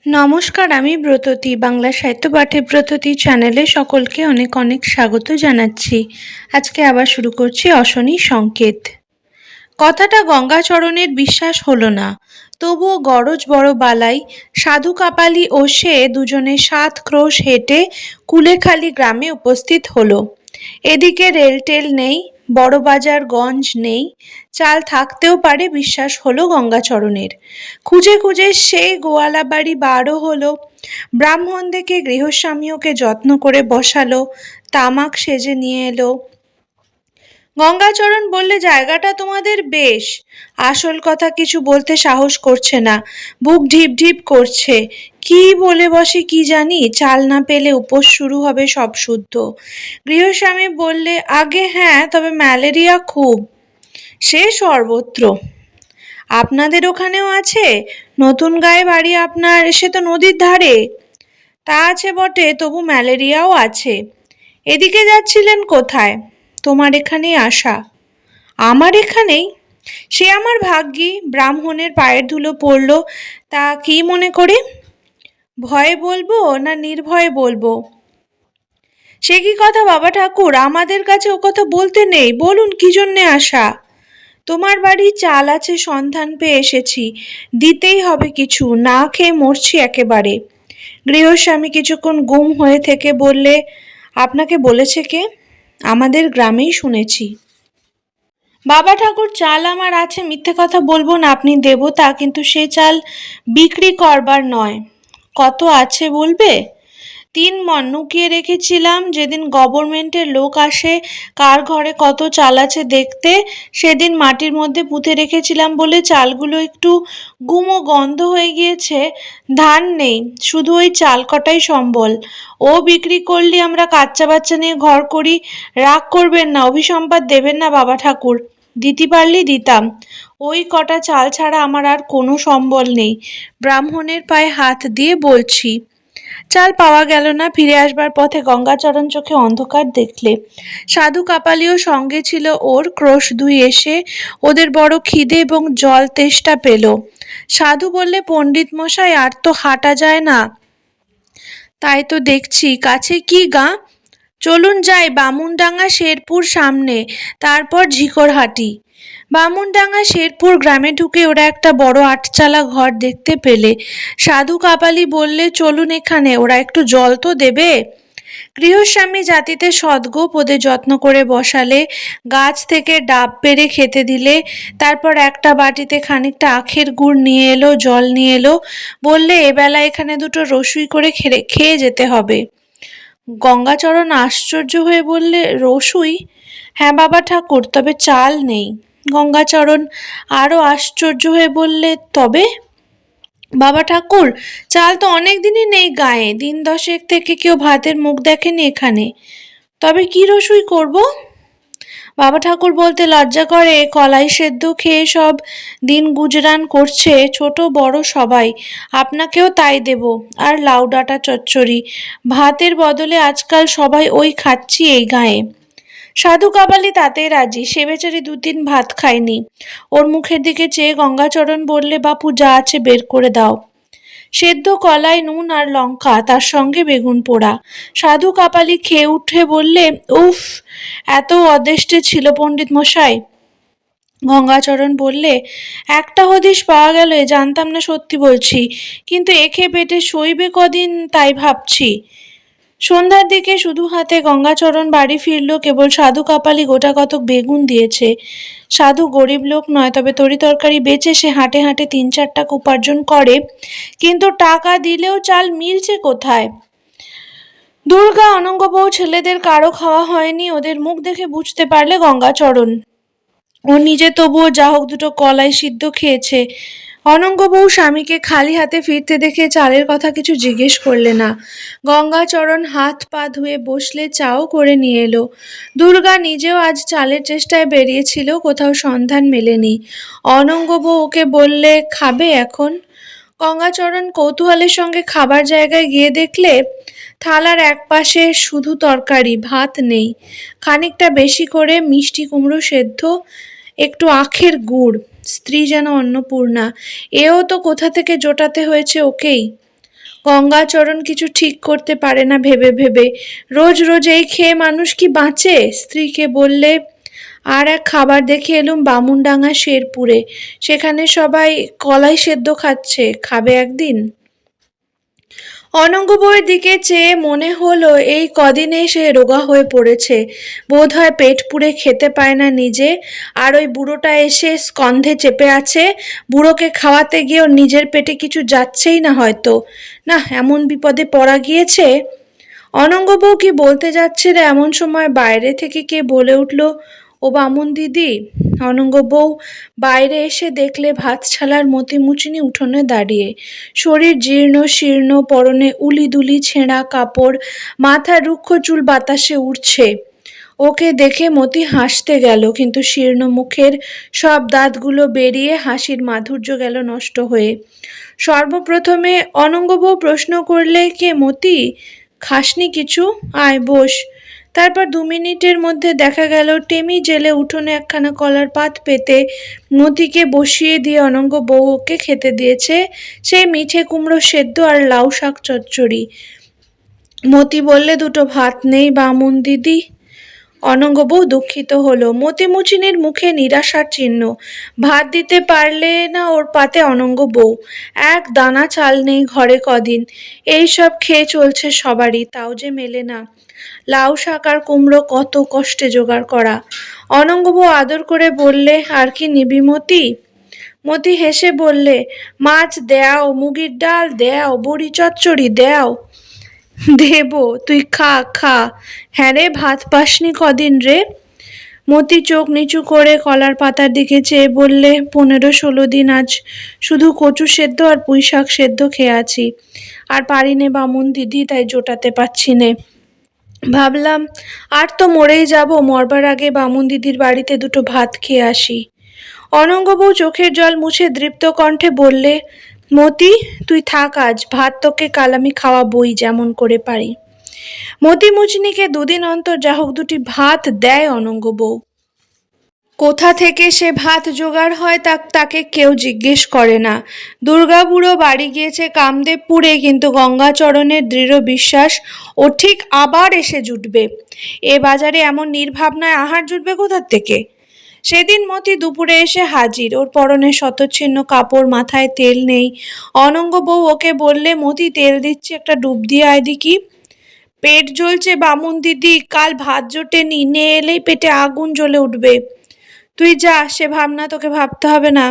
নমস্কার, আমি ব্রততী। বাংলা সাহিত্য পাঠে ব্রততী চ্যানেলে সকলকে অনেক অনেক স্বাগত জানাচ্ছি। আজকে আবার শুরু করছি অশনি সংকেত। কথাটা গঙ্গাচরণের বিশ্বাস হলো না, তবুও গরজ বড় বালাই। সাধু কাপালি ও সে দুজনে 7 ক্রোশ হেঁটে কুলেখালি গ্রামে উপস্থিত হলো। এদিকে রেলটেল নেই, বড় বাজার গঞ্জ নেই, চাল থাকতেও পারে বিশ্বাস হলো গঙ্গাচরণের। খুঁজে খুঁজে সেই গোয়ালা বাড়ি বারও হলো। ব্রাহ্মণ দেখে গৃহস্বামী ওকে যত্ন করে বসালো, তামাক সেজে নিয়ে এলো। গঙ্গাচরণ বললে, জায়গাটা তোমাদের বেশ। আসল কথা কিছু বলতে সাহস করছে না, বুক ঢিপ ঢিপ করছে। কি বলে বসে কি জানি, চাল না পেলে উপোস শুরু হবে সব শুদ্ধ। গৃহস্বামী বললে, আগে হ্যাঁ, তবে ম্যালেরিয়া খুব। সে সর্বত্র। আপনাদের ওখানেও আছে? নতুন গায়ে বাড়ি আপনার, সে তো নদীর ধারে। তা আছে বটে, তবু ম্যালেরিয়াও আছে। এদিকে যাচ্ছিলেন কোথায়? তোমার এখানেই আসা। আমার এখানেই? সে আমার ভাগ্যি। ব্রাহ্মণের পায়ের ধুলো পড়ল। তা কি মনে করে? ভয়ে বলবো না নির্ভয়ে বলবো? সে কি কথা বাবা ঠাকুর, আমাদের কাছে ও কথা বলতে নেই। বলুন কি জন্যে আসা? তোমার বাড়ি চাল আছে সন্ধান পেয়ে এসেছি, দিতেই হবে কিছু, না খেয়ে মরছি একেবারে। গৃহস্বামী কিছুক্ষণ গুম হয়ে থেকে বললে, আপনাকে বলেছে কে? আমাদের গ্রামেই শুনেছি। বাবা ঠাকুর, চাল আমার আছে, মিথ্যে কথা বলবো না, আপনি দেবতা, কিন্তু সে চাল বিক্রি করবার নয়। কত আছে বলবে? 3 মণ লুকিয়ে রেখেছিলাম, যেদিন গভর্নমেন্টের লোক আসে কার ঘরে কত চাল আছে দেখতে, সেদিন মাটির মধ্যে পুঁতে রেখেছিলাম বলে চালগুলো একটু গুমো গন্ধ হয়ে গিয়েছে। ধান নেই, শুধু ওই চাল কটাই সম্বল। ও বিক্রি করলে আমরা কাচ্চা বাচ্চা নিয়ে ঘর করি। রাগ করবেন না, অভিসম্পাদ দেবেন না বাবা ঠাকুর। দিতে পারলেই দিতাম। ওই কটা চাল ছাড়া আমার আর কোনো সম্বল নেই। ব্রাহ্মণের পায়ে হাত দিয়ে বলছি। চাল পাওয়া গেল না। ফিরে আসবার পথে গঙ্গাচরণ চোখে অন্ধকার দেখলে। সাধু কাপালিও সঙ্গে ছিল ওর। ক্রোশ 2 এসে ওদের বড় খিদে এবং জল তেষ্টা পেল। সাধু বললে, পণ্ডিত মশাই, আর তো হাঁটা যায় না। তাই তো দেখছি। কাছে কি গাঁ? চলুন যাই, বামুনডাঙ্গা শেরপুর সামনে, তারপর ঝিকরহাটি। বামুনডাঙ্গা শেরপুর গ্রামে ঢুকে ওরা একটা বড় 8 চালা ঘর দেখতে পেলে। সাধু কাপালি বললে, চলুন এখানে, ওরা একটু জল তো দেবে। গৃহস্বামী জাতিতে সদ্গোপ, ওদের যত্ন করে বসালে, গাছ থেকে ডাব পেড়ে খেতে দিলে, তারপর একটা বাটিতে খানিকটা আখের গুড় নিয়ে এলো, জল নিয়ে এলো। বললে, এবেলা এখানে 2টো রসুই করে খেয়ে যেতে হবে। গঙ্গাচরণ আশ্চর্য হয়ে বললে, রসুই? হ্যাঁ বাবা ঠাকুর, তবে চাল নেই। গঙ্গাচরণ আরো আশ্চর্য হয়ে বললে, তবে? বাবা ঠাকুর, চাল তো অনেক দিনই নেই গায়ে, 10 থেকে কেউ ভাতের মুখ দেখেনি এখানে। তবে কি রসুই করব? বাবা ঠাকুর বলতে লজ্জা করে, কলাই সেদ্ধ খেয়ে সব দিন গুজরান করছে, ছোট বড় সবাই। আপনাকেও তাই দেব, আর লাউ ডাঁটা চচ্চড়ি। ভাতের বদলে আজকাল সবাই ওই খাচ্ছি এই গায়ে। সাধু কাপালি তাতেই রাজি। সে বেচারি 2-3 ভাত খায়নি। ওর মুখের দিকে চেয়ে গঙ্গাচরণ বললে, বাপু, যা আছে বের করে দাও। সেদ্ধ কলাই, নুন আর লঙ্কা, তার সঙ্গে বেগুন পোড়া। সাধু কাপালি খেয়ে উঠে বললে, উফ, এত অদেষ্টে ছিল পণ্ডিত মশাই। গঙ্গাচরণ বললে, একটা হদিশ পাওয়া গেল, জানতাম না, সত্যি বলছি, কিন্তু একে পেটে সইবে কদিন, তাই ভাবছি। সন্ধ্যার দিকে শুধু হাতে গঙ্গাচরণ বাড়ি ফিরল। কেবল সাধু কাপালি গোটা কতক বেগুন দিয়েছে। সাধু গরিব লোক নয়, তবে তরি তরকারি বেচে সে হাঁটে হাঁটে 3-4 টাকা উপার্জন করে, কিন্তু টাকা দিলেও চাল মিলছে কোথায়? দুর্গা, অনঙ্গ বউ ছেলেদের কারো খাওয়া হয়নি। ওদের মুখ দেখে বুঝতে পারলে গঙ্গাচরণ। ও নিজে তবুও যা হোক 2টো কলাই সিদ্ধ খেয়েছে। অনঙ্গবউ স্বামীকে খালি হাতে ফিরতে দেখে চালের কথা কিছু জিজ্ঞেস করলে না। গঙ্গাচরণ হাত পা ধুয়ে বসলে, চাও করে নিয়ে এলো। দুর্গা নিজেও আজ চালের চেষ্টায় বেরিয়েছিল, কোথাও সন্ধান মেলেনি। অনঙ্গবউ ওকে বললে, খাবে এখন? গঙ্গাচরণ কৌতূহলের সঙ্গে খাবার জায়গায় গিয়ে দেখলে থালার একপাশে শুধু তরকারি, ভাত নেই। খানিকটা বেশি করে মিষ্টি কুমড়ো সেদ্ধ, একটু আখের গুড়। স্ত্রী যেন অন্নপূর্ণা। এও তো কোথা থেকে জোটাতে হয়েছে ওকেই। গঙ্গাচরণ কিছু ঠিক করতে পারে না ভেবে ভেবে। রোজ রোজ এই খেয়ে মানুষ কি বাঁচে? স্ত্রীকে বললে, আর এক খাবার দেখে এলুম বামুনডাঙ্গা শেরপুরে, সেখানে সবাই কলাই সেদ্ধ খাচ্ছে, খাবে একদিন? অনঙ্গ বউয়ের দিকে চেয়ে মনে হলো এই কদিনে সে রোগা হয়ে পড়েছে, বোধ হয় পেট পুড়ে খেতে পায় না নিজে, আর ওই বুড়োটা এসে স্কন্ধে চেপে আছে, বুড়োকে খাওয়াতে গিয়ে ওর নিজের পেটে কিছু যাচ্ছেই না হয়তো। না, এমন বিপদে পড়া গিয়েছে। অনঙ্গ বউ কি বলতে যাচ্ছিল এমন সময় বাইরে থেকে কে বলে উঠল, ও বামুন দিদি। অনঙ্গ বউ বাইরে এসে দেখলে ভাতছালার মতিমুচিনি উঠোনে দাঁড়িয়ে, শরীর জীর্ণ শীর্ণ, পরনে উলি দুলি ছেঁড়া কাপড়, মাথার রুক্ষ চুল বাতাসে উড়ছে। ওকে দেখে মতি হাসতে গেল, কিন্তু শীর্ণ মুখের সব দাঁতগুলো বেরিয়ে হাসির মাধুর্য গেল নষ্ট হয়ে। সর্বপ্রথমে অনঙ্গ বউ প্রশ্ন করলে, কে মতি, খাসনি কিছু? আয় বস। তারপর 2 মিনিটের মধ্যে দেখা গেল টেমি জেলে উঠোনে একখানা কলার পাত পেতে মতিকে বসিয়ে দিয়ে অনঙ্গ বউ ওকে খেতে দিয়েছে সেই মিঠে কুমড়ো সেদ্ধ আর লাউ শাক চচ্চড়ি। মতি বললে, দুটো ভাত নেই বামুন দিদি? অনঙ্গ বউ দুঃখিত হলো। মতিমুচিনির মুখে নিরাশার চিহ্ন। ভাত দিতে পারলে না ওর পাতে অনঙ্গ বউ। এক দানা চাল নেই ঘরে কদিন। এই সব খেয়ে চলছে সবারই, তাও যে মেলে না। লাউ শাক আর কুমড়ো কত কষ্টে জোগাড় করা। অনঙ্গ বউ আদর করে বললে, আর কি নিবি মতি? মতি হেসে বললে, মাছ দেও, মুগির ডাল দেও, বড়ি চচ্চড়ি দেও। দেব, তুই খা খা। হ্যাঁ রে, ভাত পাসনি কদিন রে? মতি চোখ নিচু করে কলার পাতার দিকে চেয়ে বললে, 15-16 দিন আজ শুধু কচু সেদ্ধ আর পুঁই শাক সেদ্ধ খেয়ে আছি, আর পারি নে বামুন দিদি, তাই জোটাতে পারছি নে। ভাবলাম আর তো মরেই যাব, মরবার আগে বামুন দিদির বাড়িতে দুটো ভাত খেয়ে আসি। অনঙ্গ বউ চোখের জল মুছে দৃপ্ত কণ্ঠে বললে, মতি তুই থাক, আজ ভাত তোকে কাল আমি খাওয়াবই যেমন করে পারি। মতি মুচনিকে 2 দিন অন্তর যা হোক 2টি ভাত দেয় অনঙ্গ বউ। কোথা থেকে সে ভাত জোগাড় হয় তাকে কেউ জিজ্ঞেস করে না। দুর্গা বুড়ো বাড়ি গিয়েছে কামদেবপুরে, কিন্তু গঙ্গাচরণের দৃঢ় বিশ্বাস ও ঠিক আবার এসে জুটবে। এ বাজারে এমন নির্ভাবনায় আহার জুটবে কোথার থেকে? সেদিন মতি দুপুরে এসে হাজির, ওর পরনে শতচ্ছিন্ন কাপড়, মাথায় তেল নেই। অনঙ্গ বউ ওকে বললে, মতি তেল দিচ্ছি, একটা ডুব দিয়ে আয় দেখি। পেট জ্বলছে বামুন দিদি, কাল ভাত জোটেনি, নে এলেই পেটে আগুন জ্বলে উঠবে। তুই যা, সে ভাবনা তোকে ভাবতে হবে না।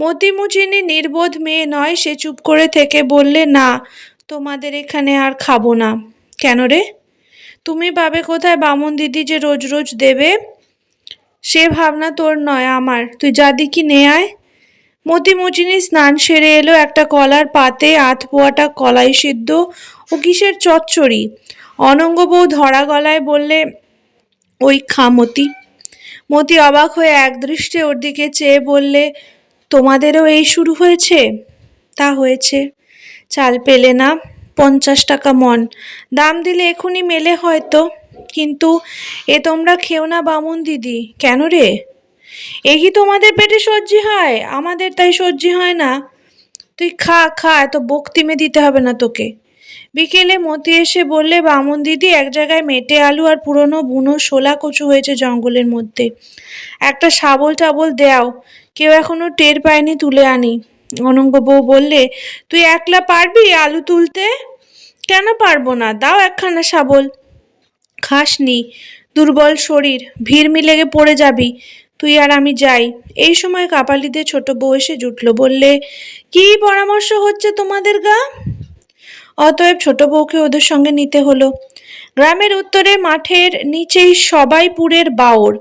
মতিমুচিনি নির্বোধ মেয়ে নয়, সে চুপ করে থেকে বললে, না, তোমাদের এখানে আর খাবো না। কেন রে? তুমি পাবে কোথায় বামুন দিদি যে রোজ রোজ দেবে? সে ভাবনা তোর নয় আমার, তুই যা দেখি নে আয়। মতিমুচিনি স্নান সেরে এলো, একটা কলার পাতে 8 পোয়াটা কলাই সিদ্ধ ও কিসের চচ্চড়ি। অনঙ্গ বউ ধরা গলায় বললে, ওই খা মতি। মতি অবাক হয়ে একদৃষ্টে ওর দিকে চেয়ে বললে, তোমাদেরও এই শুরু হয়েছে? তা হয়েছে। চাল পেলে না? 50 টাকা মণ। দাম দিলে এখনই মেলে হয়তো, কিন্তু এ তোমরা খেও না বামুন দিদি। কেন রে? এ কি তোমাদের পেটে সহ্যি হয়? আমাদের তাই সহ্যি হয় না। তুই খা খা, এত বক্তিমে দিতে হবে না তোকে। বিকেলে মতি এসে বললে, বামুন দিদি, এক জায়গায় মেটে আলু আর পুরনো বুনো শোলা কচু হয়েছে জঙ্গলের মধ্যে, একটা শাবল টাবল দেও, কেউ এখনো টের পায়নি, তুলে আনি। অনঙ্গ বউ বললে, তুই একলা পারবি আলু তুলতে? কেন পারবো না, দাও একখানা শাবল। খাসনি, দুর্বল শরীর, ভিড়মি লেগে পড়ে যাবি, তুই আর আমি যাই। এই সময় কাপালিদের ছোট বউ এসে জুটল, বললে, কি পরামর্শ হচ্ছে তোমাদের গা? অতএব ছোট বউকে ওদের সঙ্গে নিতে হলো। গ্রামের উত্তরে মাঠের নিচেই সবাইপুরের বাওর।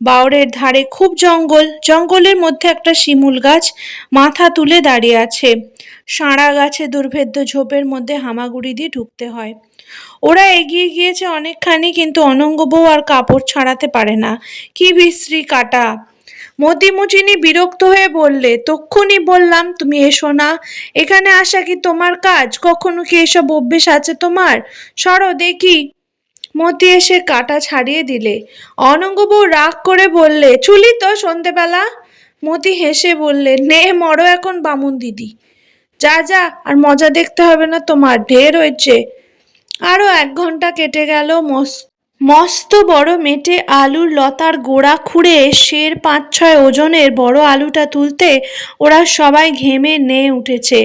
বাওরের ধারে খুব জঙ্গল, জঙ্গলের মধ্যে একটা শিমুল গাছ মাথা তুলে দাঁড়িয়ে আছে। সাঁড়া গাছে দুর্ভেদ্য ঝোপের মধ্যে হামাগুড়ি দিয়ে ঢুকতে হয়। ওরা এগিয়ে গিয়েছে অনেকখানি, কিন্তু অনঙ্গ বউ আর কাপড় ছাড়াতে পারে না। কি বিশ্রী কাটা! মতিমুচিনি বিরক্ত হয়ে বললে, তক্ষুনি বললাম তুমি এসো না, এখানে আসা কি তোমার কাজ? কখনো কি এসব অভ্যেস আছে তোমার? সরো দেখি। মতি এসে কাটা ছাড়িয়ে দিলে। অনঙ্গ বউ রাগ করে বললে, চুলি তো সন্ধেবেলা। মতি হেসে বললে, নে মরো এখন বামুন দিদি। যা যা, আর মজা দেখতে হবে না, তোমার ঢের হয়েছে। আরো 1 ঘন্টা কেটে গেল। মস্ত বড় মেটে আলুর লতার গোড়া খুঁড়ে সের 5-6 ওজনের বড় আলুটা তুলতে ওরা সবাই ঘেমে নেয়ে উঠেছে।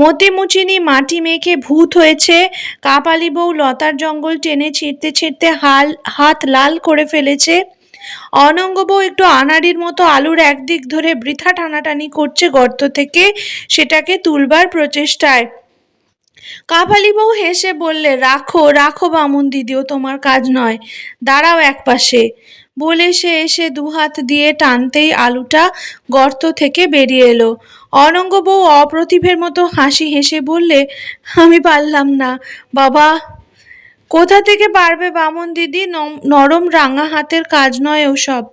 মতিমুচিনি মাটি মেখে ভূত হয়েছে। কাপালি বউ লতার জঙ্গল টেনে ছিঁড়তে ছিঁড়তে হাত লাল করে ফেলেছে। অনঙ্গ বউ একটু আনাড়ির মতো আলুর একদিক ধরে বৃথা টানাটানি করছে গর্ত থেকে, সেটাকে তুলবার প্রচেষ্টায়। কাপালি বউ হেসে বললে, রাখো রাখো বামুন দিদি, ও তোমার কাজ নয়, দাঁড়াও একপাশে। বলে সে এসে 2 হাত দিয়ে টানতেই আলুটা গর্ত থেকে বেরিয়ে এলো। অনঙ্গ বউ অপ্রতিভের মতো হাসি হেসে বললে, আমি পারলাম না বাবা। কোথা থেকে পারবে বামুন দিদি, নরম রাঙা হাতের কাজ নয় ওসব।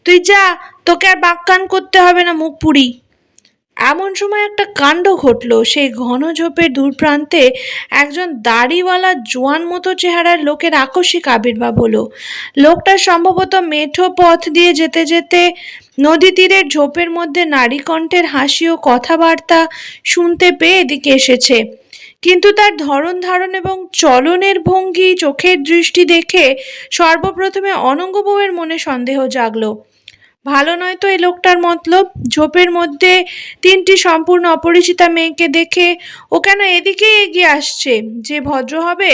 তুই যা, তোকে আর বাক্কান করতে হবে না, মুখ পুরি। এমন সময় একটা কাণ্ড ঘটল। সেই ঘন ঝোপের দূর প্রান্তে একজন দাড়িওয়ালা জোয়ান মতো চেহারার লোকের আকস্মিক আবির্ভাব হলো। লোকটা সম্ভবত মেঠো পথ দিয়ে যেতে যেতে নদী তীরের ঝোপের মধ্যে নারী কণ্ঠের হাসি ও কথাবার্তা শুনতে পেয়ে এদিকে এসেছে। কিন্তু তার ধরন ধারণ এবং চলনের ভঙ্গি, চোখের দৃষ্টি দেখে সর্বপ্রথমে অনঙ্গ বউয়ের মনে সন্দেহ জাগলো। ভালো নয় তো এই লোকটার মতলব। ঝোপের মধ্যে 3টি সম্পূর্ণ অপরিচিতা মেয়েকে দেখে ও কেন এদিকেই এগিয়ে আসছে? যে ভদ্র হবে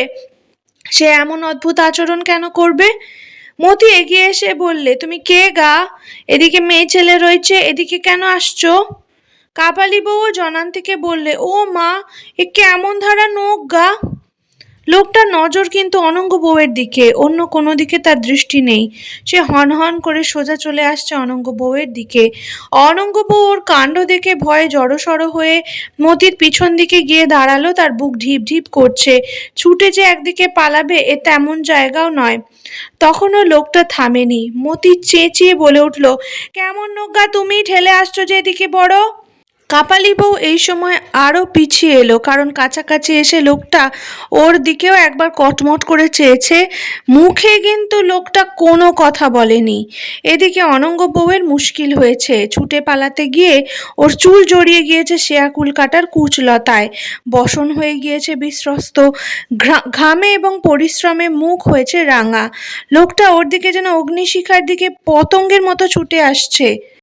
সে এমন অদ্ভুত আচরণ কেন করবে? মতি এগিয়ে এসে বললে, তুমি কে গা? এদিকে মেয়ে ছেলে রয়েছে, এদিকে কেন আসছো? কাপালি বউ জনান্তিকে বললে, ও মা, এ কেমন ধারা নোক গা। লোকটার নজর কিন্তু অনঙ্গ বউয়ের দিকে, অন্য কোনো দিকে তার দৃষ্টি নেই। সে হনহন করে সোজা চলে আসছে অনঙ্গ বউয়ের দিকে। অনঙ্গ বউ ওর কাণ্ড দেখে ভয়ে জড়সড় হয়ে মতির পিছন দিকে গিয়ে দাঁড়ালো। তার বুক ঢিপ ঢিপ করছে। ছুটে যে একদিকে পালাবে এ তেমন জায়গাও নয়। তখনও লোকটা থামেনি। মতি চেঁচিয়ে বলে উঠল, কেমন নোগা তুমি, ঠেলে আসছো যে এদিকে বড়। কাপালি বউ এই সময় আরো পিছিয়ে এলো, কারণ কাছাকাছি এসে লোকটা ওর দিকেও একবার কটমট করে চেয়েছে। মুখে কিন্তু লোকটা কোনো কথা বলেনি। এদিকে অনঙ্গ বউয়ের মুশকিল হয়েছে। ছুটে পালাতে গিয়ে ওর চুল জড়িয়ে গিয়েছে শেয়াকুল কাটার কুচলতায়, বসন হয়ে গিয়েছে বিস্রস্ত, ঘামে এবং পরিশ্রমে মুখ হয়েছে রাঙা। লোকটা ওর দিকে যেন অগ্নিশিখার দিকে পতঙ্গের মতো ছুটে আসছে।